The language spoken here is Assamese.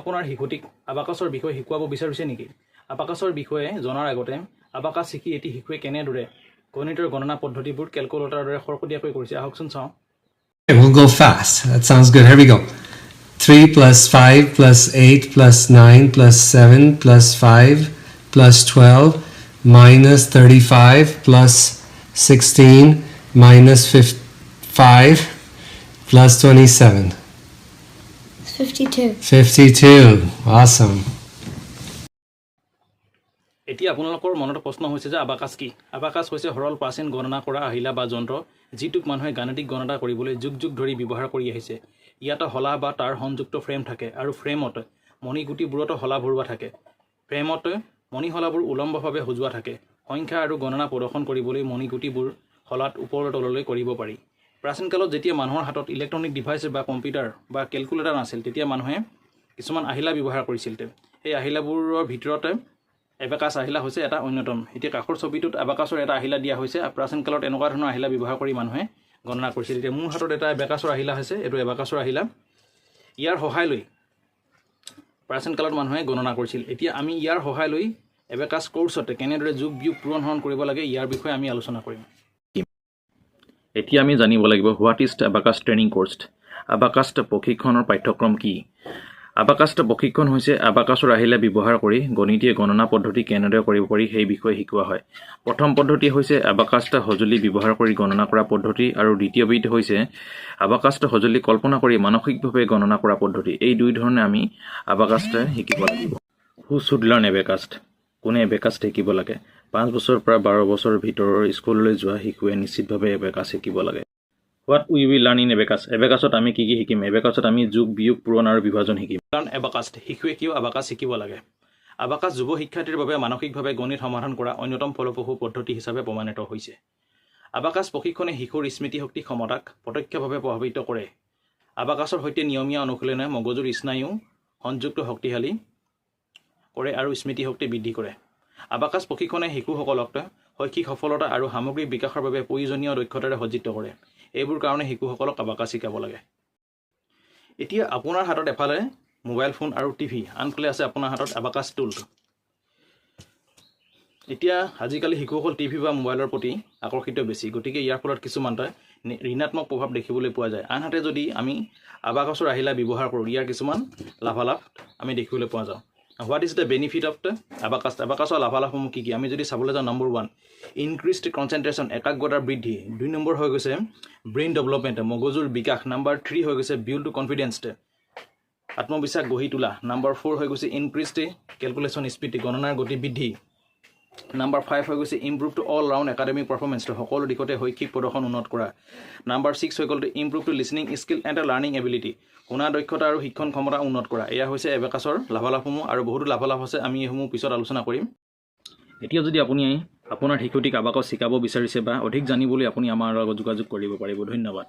আপোনাৰ শিশুটিক আবাকাছৰ বিষয়ে শিকাব বিচাৰিছে নেকি? আবাকাছৰ বিষয়ে জনাৰ আগতে আবাকাছ শিকি এটি শিশুৱে কেনেদৰে গণিতৰ গণনা পদ্ধতিবোৰ কেলকুলেটৰৰ দৰে খৰখৰীয়াকৈ কৰিছে আহকচোন চাওঁ। We'll go fast. That sounds good. Here we go. 3 plus 5 plus 8 plus 9 plus 7 plus 5 plus 12 minus 35 plus 16 minus 5 plus 27. 52. 52. Awesome. এতিয়া আপোনালোকৰ মনত প্ৰশ্ন হৈছে যে আবাকাছ কি? আবাকাছ হৈছে সৰল প্ৰাচীন গণনা কৰা আহিলা বা যন্ত্ৰ যিটোক মানুহে গাণিতিক গণনা কৰিবলৈ যুগ যুগ ধৰি ব্যৱহাৰ কৰি আহিছে। ইয়াত হলা বা তাৰ সংযুক্ত ফ্ৰেম থাকে আৰু ফ্ৰেমত মণিগুটিবোৰত হলা ভৰোৱা থাকে। ফ্ৰেমত মণিহলাবোৰ উলম্বভাৱে সজোৱা থাকে। সংখ্যা আৰু গণনা প্ৰদৰ্শন কৰিবলৈ মণিগুটিবোৰ হলাত ওপৰ তললৈ কৰিব পাৰি। প্ৰাচীন কালত যেতিয়া মানুহৰ হাতত ইলেক্ট্ৰনিক ডিভাইচ বা কম্পিউটাৰ বা কেলকুলেটৰ নাছিল তেতিয়া মানুহে কিছুমান আহিলা ব্যৱহাৰ কৰিছিল। সেই আহিলাবোৰৰ ভিতৰত এবাকাছ আহিলা হৈছে এটা অন্যতম। এতিয়া কাষৰ ছবিটোত আবাকাছৰ এটা আহিলা দিয়া হৈছে। প্ৰাচীন কালত এনেকুৱা ধৰণৰ আহিলা ব্যৱহাৰ কৰি মানুহে গণনা কৰিছিল। এতিয়া মোৰ হাতত এটা এবাকাছৰ আহিলা হৈছে, এইটো এবাকাছৰ আহিলা। ইয়াৰ সহায় লৈ প্ৰাচীন কালত মানুহে গণনা কৰিছিল। এতিয়া আমি ইয়াৰ সহায় লৈ এবাকাছ কোৰ্চত কেনেদৰে যোগ বিয়োগ পূৰণ হৰণ কৰিব লাগে ইয়াৰ বিষয়ে আমি আলোচনা কৰিম। এতিয়া আমি জানিব লাগিব হোৱাট ইজ আবাকাছ ট্ৰেইনিং কোৰ্চ। আবাকাছ প্ৰশিক্ষণৰ পাঠ্যক্ৰম কি? আবাকাছ প্ৰশিক্ষণ হৈছে আবাকাছৰ আহিলা ব্যৱহাৰ কৰি গণিতীয় গণনা পদ্ধতি কেনেদৰে কৰিব পাৰি সেই বিষয়ে শিকোৱা হয়। প্ৰথম পদ্ধতি হৈছে আবাকাছ সঁজুলি ব্যৱহাৰ কৰি গণনা কৰা পদ্ধতি আৰু দ্বিতীয়বিধ হৈছে আবাকাছ সঁজুলি কল্পনা কৰি মানসিকভাৱে গণনা কৰা পদ্ধতি। এই দুই ধৰণে আমি আবাকাছ শিকিব লাগিব। হু শুড লাৰ্ণ এবাকাছ? কোনে এবাকাছ শিকিব লাগে? 5 বছৰৰ পৰা 12 বছৰৰ ভিতৰৰ স্কুললৈ যোৱা শিশুৱে নিশ্চিতভাৱে এবাকাছ শিকিব লাগে। What we will learn in abacus? এবাকাছত আমি কি কি শিকিম? এবাকাছত আমি যোগ বিয়োগ পূৰণ আৰু বিভাজন শিকিম। কাৰণ এবাকাছ শিশুৱে কিয় আবাকাছ শিকিব লাগে? আবাকাছ যুৱ শিক্ষাৰ্থীৰ বাবে মানসিকভাৱে গণিত সমাধান কৰা অন্যতম ফলপ্ৰসূ পদ্ধতি হিচাপে প্ৰমাণিত হৈছে। আবাকাছ প্ৰশিক্ষণে শিশুৰ স্মৃতিশক্তি ক্ষমতাক প্ৰত্যক্ষভাৱে প্ৰভাৱিত কৰে। আবাকাছৰ সৈতে নিয়মীয়া অনুশীলনে মগজুৰ স্নায়ু সংযুক্ত শক্তিশালী কৰে আৰু স্মৃতিশক্তি বৃদ্ধি কৰে। আবাকাছ প্ৰশিক্ষণে শিশুসকলক শৈক্ষিক সফলতা আৰু সামগ্ৰিক বিকাশৰ বাবে প্ৰয়োজনীয় দক্ষতাৰে সজ্জিত কৰে। এইবোৰ কাৰণে শিশুসকলক আবাকাছ শিকাব লাগে। এতিয়া আপোনাৰ হাতত এফালে মোবাইল ফোন আৰু টিভি, আনফালে আছে আপোনাৰ হাতত আবাকাছ টুল। এতিয়া আজিকালি শিশুসকল টিভি বা মোবাইলৰ প্ৰতি আকৰ্ষিত বেছি, গতিকে ইয়াৰ ফলত কিছুমান ঋণাত্মক প্ৰভাৱ দেখিবলৈ পোৱা যায়। আনহাতে যদি আমি আবাকাছৰ আহিলা ব্যৱহাৰ কৰোঁ ইয়াৰ কিছুমান লাভালাভ আমি দেখিবলৈ পোৱা যাওঁ। What is the benefit of the abacus? আবাকাছৰ লাভালাভসমূহ কি কি? আমি যদি চাবলৈ যাওঁ, নম্বৰ 1 ইনক্ৰিজড কনচেনট্ৰেশ্যন, একাগ্ৰতাৰ বৃদ্ধি। 2 নম্বৰ হৈ গৈছে ব্ৰেইন ডেভেলপমেণ্ট, মগজুৰ বিকাশ। নম্বৰ 3 হৈ গৈছে বিল্ড কনফিডেন্স, আত্মবিশ্বাস গঢ়ি তোলা। নম্বৰ 4 হৈ গৈছে ইনক্ৰিজড কেলকুলেশ্যন স্পীড, গণনাৰ গতি বৃদ্ধি। নম্বৰ 5 হৈ গৈছে ইম্প্ৰুভড অল ৰাউণ্ড একাডেমিক পাৰফৰ্মেঞ্চ, সকলো দিশতে শৈক্ষিক প্ৰদৰ্শন উন্নত কৰা। নম্বৰ 6 হৈ গ'ল ইম্প্ৰুভড লিছনিং স্কিল এণ্ড লাৰ্ণিং এবিলিটি, শুনা দক্ষতা আৰু শিক্ষণ ক্ষমতা উন্নত কৰা। এয়া হৈছে এবাকাছৰ লাভালাভসমূহ আৰু বহুতো লাভালাভ আছে, আমি এইসমূহ পিছত আলোচনা কৰিম। এতিয়া যদি আপুনি আপোনাৰ শিশুটিক আবাকাছ শিকাব বিচাৰিছে বা অধিক জানিবলৈ আপুনি আমাৰ লগত যোগাযোগ কৰিব পাৰিব। ধন্যবাদ।